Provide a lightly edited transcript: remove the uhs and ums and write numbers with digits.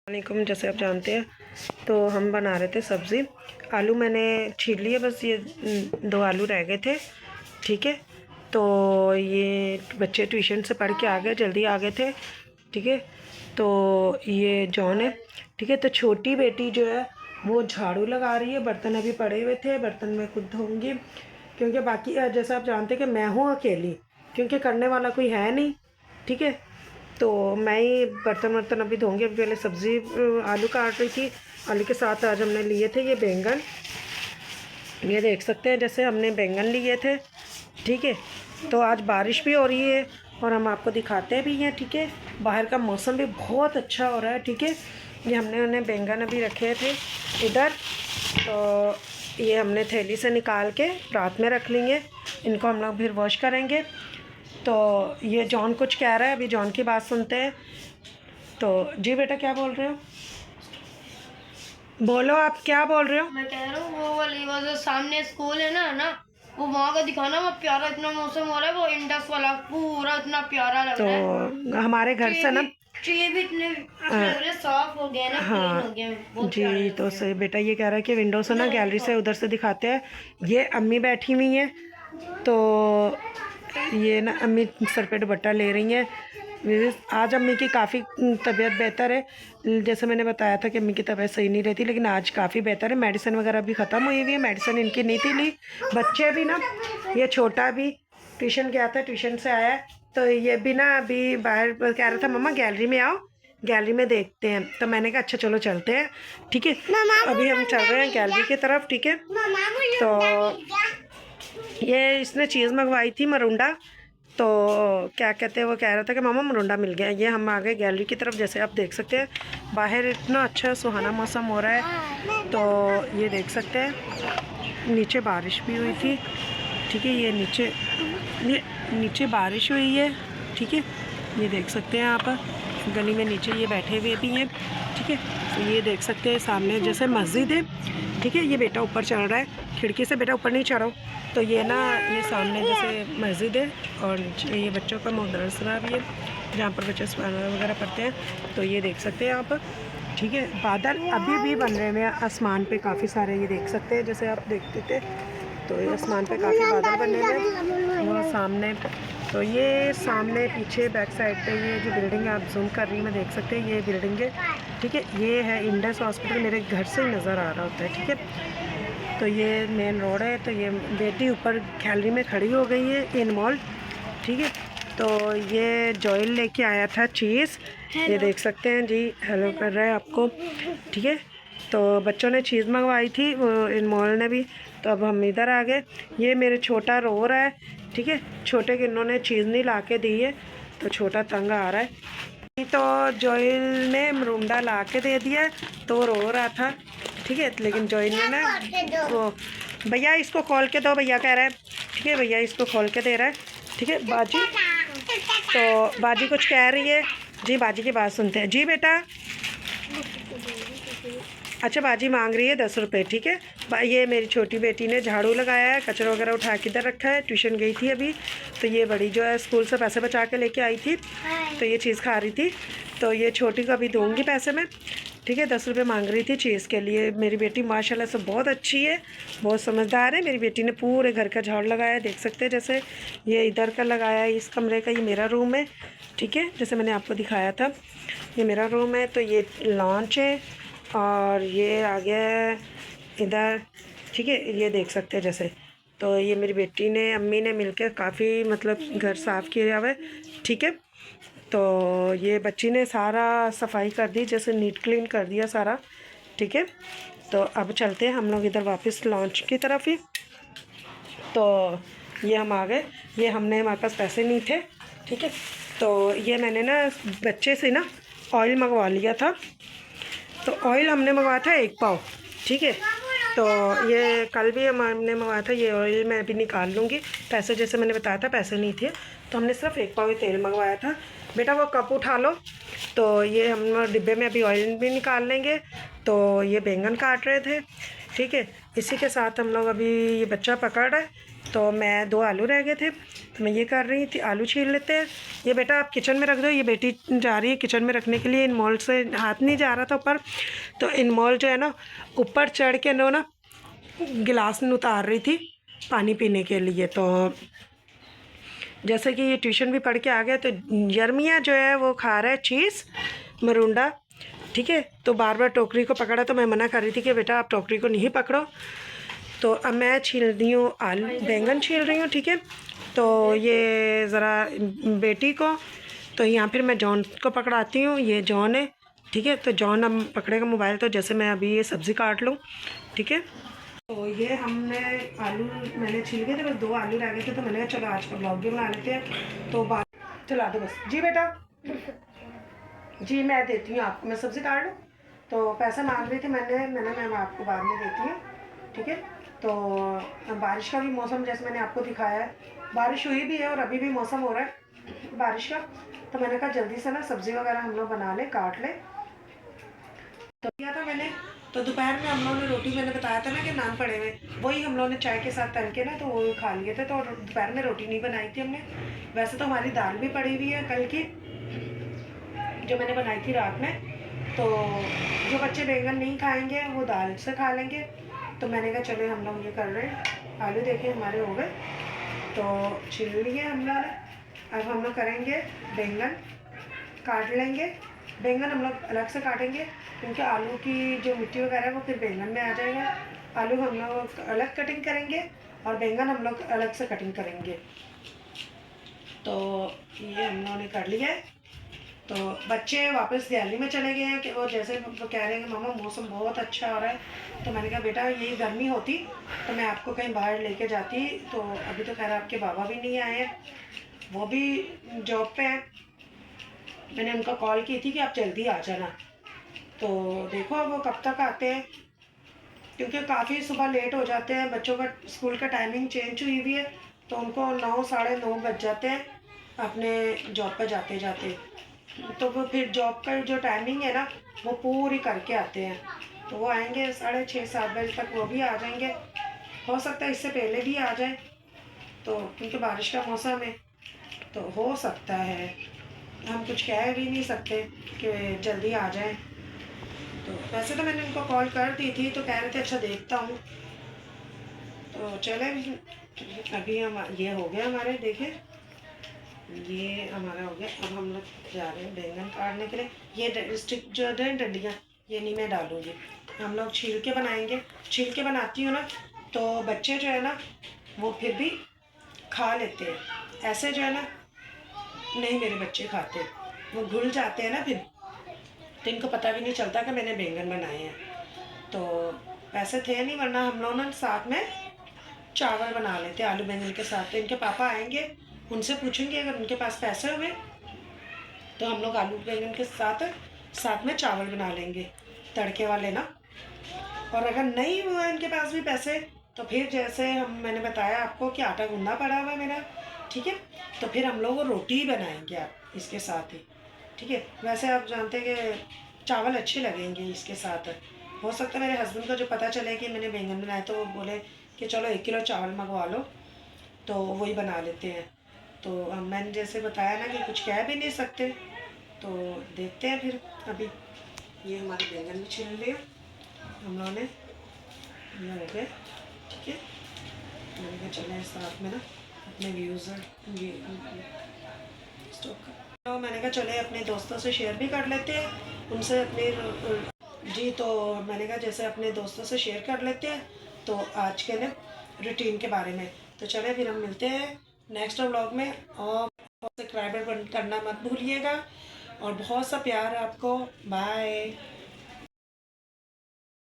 वालेकुम। जैसे आप जानते हैं तो हम बना रहे थे सब्ज़ी। आलू मैंने छील लिए, बस ये 2 आलू रह गए थे। ठीक है, तो ये बच्चे ट्यूशन से पढ़ के आ गए, जल्दी आ गए थे। ठीक है, तो ये जॉन है। ठीक है, तो छोटी बेटी जो है वो झाड़ू लगा रही है। बर्तन अभी पड़े हुए थे, बर्तन मैं खुद धोऊंगी, क्योंकि बाकी जैसे आप जानते हैं कि मैं हूँ अकेली, क्योंकि करने वाला कोई है नहीं। ठीक है, तो मैं ही बर्तन वर्तन अभी धोंगी। अभी पहले सब्ज़ी आलू काट रही थी। आलू के साथ आज हमने लिए थे ये बैंगन, ये देख सकते हैं, जैसे हमने बैंगन लिए थे। ठीक है, तो आज बारिश भी हो रही है और हम आपको दिखाते भी हैं। ठीक है, बाहर का मौसम भी बहुत अच्छा हो रहा है। ठीक है, ये हमने उन्हें बैंगन अभी रखे थे इधर, तो ये हमने थैली से निकाल के रात में रख लेंगे। इनको हम लोग फिर वॉश करेंगे। तो ये जॉन कुछ कह रहा है, अभी जॉन की बात सुनते हैं। तो जी बेटा, क्या बोल रहे हो? बोलो, आप क्या बोल रहे हो? मैं कह रहा हूँ वो जो सामने स्कूल है ना वो वहाँ का दिखाना। वो प्यारा इतना मौसम हो रहा है, वो इंडस वाला पूरा इतना प्यारा लग रहा है। तो हमारे घर से ना ट्री भी इतने साफ हो गए ना, क्लीन हो गए, बहुत प्यारे जी। लग तो रहे हैं। सही बेटा, ये कह रहा है कि विंडो से ना, गैलरी से उधर से दिखाते हैं। ये अम्मी बैठी हुई हैं, तो ये ना अम्मी सर पे दुपट्टा ले रही हैं। आज अम्मी की काफ़ी तबीयत बेहतर है। जैसे मैंने बताया था कि अम्मी की तबीयत सही नहीं रहती, लेकिन आज काफ़ी बेहतर है। मेडिसिन वगैरह भी ख़त्म हुई हुई है, मेडिसिन इनकी नहीं थी ली। बच्चे भी ना, ये छोटा भी ट्यूशन गया था, ट्यूशन से आया, तो ये भी ना अभी बाहर कह रहा था मम्मा गैलरी में आओ, गैलरी में देखते हैं। तो मैंने कहा अच्छा चलो चलते हैं। ठीक है, अभी हम चल रहे हैं गैलरी की तरफ। ठीक है, तो ये इसने चीज़ मंगवाई थी मरुंडा, तो क्या कहते हैं, वो कह रहा था कि मामा मरुंडा मिल गया। ये हम आ गए गैलरी की तरफ। जैसे आप देख सकते हैं बाहर इतना अच्छा सुहाना मौसम हो रहा है, तो ये देख सकते हैं नीचे बारिश भी हुई थी। ठीक है, ये नीचे बारिश हुई है। ठीक है, ये देख सकते हैं आप, गली में नीचे ये बैठे हुए भी हैं। ठीक है, तो ये देख सकते हैं सामने जैसे मस्जिद है। ठीक है, ये बेटा ऊपर चढ़ रहा है खिड़की से, बेटा ऊपर नहीं चढ़ो। तो ये ना, ये सामने जैसे मस्जिद है और नीचे ये बच्चों का मदरसा भी है, जहाँ पर बच्चे सुबह वगैरह पढ़ते हैं। तो ये देख सकते हैं आप। ठीक है, बादल अभी भी बन रहे हैं आसमान पे काफ़ी सारे, ये देख सकते हैं जैसे आप देखते थे। तो ये आसमान पे काफ़ी बादल बने हुए वो सामने। तो ये सामने पीछे बैक साइड पे ये जो बिल्डिंग है, आप जूम कर रही हैं, मैं देख सकते हैं ये बिल्डिंग है। ठीक है, ये है इंडस हॉस्पिटल, मेरे घर से ही नज़र आ रहा होता है। ठीक है, तो ये मेन रोड है। तो ये बेटी ऊपर गैलरी में खड़ी हो गई है इन मॉल। ठीक है, तो ये जॉयल लेके आया था चीज़, ये देख सकते हैं जी, हेलो कर रहा है आपको। ठीक है, तो बच्चों ने चीज़ मंगवाई थी वो इन मॉल ने भी, तो अब हम इधर आ गए। ये मेरे छोटा रो रहा है। ठीक है, छोटे के इन्होंने चीज़ नहीं ला के दी है, तो छोटा तंग आ रहा है। तो जोइल ने मरुंडा ला के दे दिया, तो रो रहा था। ठीक है, लेकिन जोइल ने ना वो, भैया इसको खोल के दो, भैया कह रहा है। ठीक है, भैया इसको खोल के दे रहा है। ठीक है बाजी, तो बाजी कुछ कह रही है जी, बाजी की बात सुनते हैं जी बेटा। अच्छा, बाजी मांग रही है 10 रुपये। ठीक है, ये मेरी छोटी बेटी ने झाड़ू लगाया है, कचरा वगैरह उठा के इधर रखा है, ट्यूशन गई थी अभी। तो ये बड़ी जो है स्कूल से पैसे बचा के लेके आई थी, तो ये चीज़ खा रही थी। तो ये छोटी को अभी दूँगी पैसे में। ठीक है, 10 रुपये मांग रही थी चीज़ के लिए। मेरी बेटी माशाल्लाह से बहुत अच्छी है, बहुत समझदार है। मेरी बेटी ने पूरे घर का झाड़ू लगाया है, देख सकते हैं। जैसे ये इधर का लगाया है, इस कमरे का, ये मेरा रूम है। ठीक है, जैसे मैंने आपको दिखाया था, ये मेरा रूम है। तो ये लॉन्च है और ये आ गया है इधर। ठीक है, ये देख सकते हैं जैसे। तो ये मेरी बेटी ने, अम्मी ने मिलकर काफ़ी मतलब घर साफ़ किया हुआ है। ठीक है, तो ये बच्ची ने सारा सफाई कर दी, जैसे नीट क्लीन कर दिया सारा। ठीक है, तो अब चलते हैं हम लोग इधर वापस लॉन्च की तरफ ही। तो ये हम आ गए, ये हमारे पास पैसे नहीं थे। ठीक है, तो ये मैंने ना बच्चे से ना ऑयल मंगवा लिया था। तो ऑयल हमने मंगवाया था 1 पाव। ठीक है, तो ये कल भी हमने मंगवाया था। ये ऑयल मैं अभी निकाल लूँगी, पैसे जैसे मैंने बताया था पैसे नहीं थे, तो हमने सिर्फ 1 पाव तेल मंगवाया था। बेटा वो कप उठा लो। तो ये हम डिब्बे में अभी ऑयल भी निकाल लेंगे। तो ये बैंगन काट रहे थे। ठीक है, इसी के साथ हम लोग अभी, ये बच्चा पकड़ रहा है तो मैं 2 आलू रह गए थे तो मैं ये कर रही थी, आलू छील लेते हैं। ये बेटा आप किचन में रख दो, ये बेटी जा रही है किचन में रखने के लिए, इनमोल से हाथ नहीं जा रहा था ऊपर, तो इनमोल जो है ना ऊपर चढ़ के ना गिलास में उतार रही थी पानी पीने के लिए। तो जैसे कि ये ट्यूशन भी पढ़ के आ गया, तो यर्मिया जो है वो खा रहा है चीज़ मरुंडा, ठीक है। तो बार बार टोकरी को पकड़ा, तो मैं मना कर रही थी कि बेटा आप टोकरी को नहीं पकड़ो। तो अब मैं छील रही हूँ आलू, बैंगन छील रही हूँ, ठीक है। तो ये ज़रा बेटी को, तो यहाँ फिर मैं जॉन को पकड़ाती हूँ, ये जॉन है, ठीक है। तो जॉन अब पकड़ेगा मोबाइल, तो जैसे मैं अभी ये सब्ज़ी काट लूँ, ठीक है। तो ये हमने आलू मैंने छील गए थे, बस 2 आलू रह गए थे, तो मैंने कहा चलो आज का ब्लॉग भी बना लेते हैं। तो बात चला दो बस जी बेटा, जी मैं देती हूँ आपको, मैं सब्ज़ी काट लूँ। तो पैसे मांग रही थी मैं आपको बाद में देती हूँ, ठीक है। तो बारिश का भी मौसम जैसे मैंने आपको दिखाया है, बारिश हुई भी है और अभी भी मौसम हो रहा है बारिश का। तो मैंने कहा जल्दी से ना सब्ज़ी वगैरह हम लोग बना लें, काट लें। तो किया था मैंने, तो दोपहर में हम लोगों ने रोटी, मैंने बताया था ना कि नान पड़े हुए, वही हम लोगों ने चाय के साथ तल के ना तो वो खा लिए थे। तो दोपहर में रोटी नहीं बनाई थी हमने। वैसे तो हमारी दाल भी पड़ी हुई है कल की, जो मैंने बनाई थी रात में। तो जो बच्चे बैंगन नहीं खाएंगे वो दाल से खा लेंगे। तो मैंने कहा चलो हम लोग ये कर रहे हैं। आलू देखे हमारे हो गए, तो छील लिए हम लोग ने। अब हम लोग करेंगे बैंगन, काट लेंगे। बैंगन हम लोग अलग से काटेंगे क्योंकि आलू की जो मिट्टी वगैरह है वो फिर बैंगन में आ जाएगा। आलू हम लोग अलग कटिंग करेंगे और बैंगन हम लोग अलग से कटिंग करेंगे। तो ये हम लोगों ने कर लिया है। तो बच्चे वापस दिल्ली में चले गए हैं कि वो जैसे वो कह रहे हैं मामा मौसम बहुत अच्छा हो रहा है। तो मैंने कहा बेटा यही गर्मी होती तो मैं आपको कहीं बाहर लेके जाती। तो अभी तो खैर आपके बाबा भी नहीं आए हैं, वो भी जॉब पे हैं। मैंने उनका कॉल की थी कि आप जल्दी आ जाना। तो देखो अब वो कब तक आते हैं, क्योंकि काफ़ी सुबह लेट हो जाते हैं, बच्चों का स्कूल का टाइमिंग चेंज हुई हुई है। तो उनको 9 साढ़े 9 बज जाते हैं अपने जॉब पर जाते जाते। तो वो फिर जॉब का जो टाइमिंग है ना वो पूरी करके आते हैं। तो वो आएंगे 6:30-7 बजे तक, वो भी आ जाएंगे। हो सकता है इससे पहले भी आ जाए, तो क्योंकि बारिश का मौसम है तो हो सकता है, हम कुछ कह भी नहीं सकते कि जल्दी आ जाए। तो वैसे तो मैंने उनको कॉल कर दी थी, तो कह रहे थे अच्छा देखता हूँ। तो चले अभी हम ये हो गया हमारे, देखें ये हमारा हो गया। अब हम लोग जा रहे हैं बैंगन काटने के लिए। ये स्टिक जो है डंडियाँ, ये नहीं मैं डालूँगी, हम लोग छील के बनाएंगे। छील के बनाती हूँ ना तो बच्चे जो है ना वो फिर भी खा लेते हैं, ऐसे जो है ना नहीं मेरे बच्चे खाते, वो घुल जाते हैं ना फिर, तो इनको पता भी नहीं चलता कि मैंने बैंगन बनाए हैं। तो पैसे थे नहीं, वरना हम लोग ना साथ में चावल बना लेते आलू बैंगन के साथ। तो इनके पापा आएंगे, उनसे पूछेंगे अगर उनके पास पैसे हुए तो हम लोग आलू बैंगन के साथ में चावल बना लेंगे तड़के वाले ना। और अगर नहीं हुआ इनके पास भी पैसे तो फिर जैसे मैंने बताया आपको कि आटा गूंदा पड़ा हुआ है मेरा, ठीक है। तो फिर हम लोग वो रोटी बनाएंगे आप इसके साथ ही, ठीक है। वैसे आप जानते हैं कि चावल अच्छे लगेंगे इसके साथ। हो सकता है मेरे हस्बैंड को जो पता चले कि मैंने बैंगन बनाए तो वो बोले कि चलो 1 किलो चावल मंगवा लो, तो वही बना लेते हैं। तो मैंने जैसे बताया ना कि कुछ कह भी नहीं सकते, तो देखते हैं फिर। अभी ये हमारे बैंगन भी छील लिए हम लोगों ने, ये हो गए, ठीक है। मैंने कहा चले साथ में ना अपने व्यूज़ ये स्टॉक कर, तो मैंने कहा चले अपने दोस्तों से शेयर भी कर लेते हैं, उनसे अपने जी। तो मैंने कहा जैसे अपने दोस्तों से शेयर कर लेते हैं तो आज के ना रूटीन के बारे में। तो चले फिर हम मिलते हैं नेक्स्ट व्लॉग में, और सब्सक्राइबर करना मत भूलिएगा, और बहुत सा प्यार आपको। बाय।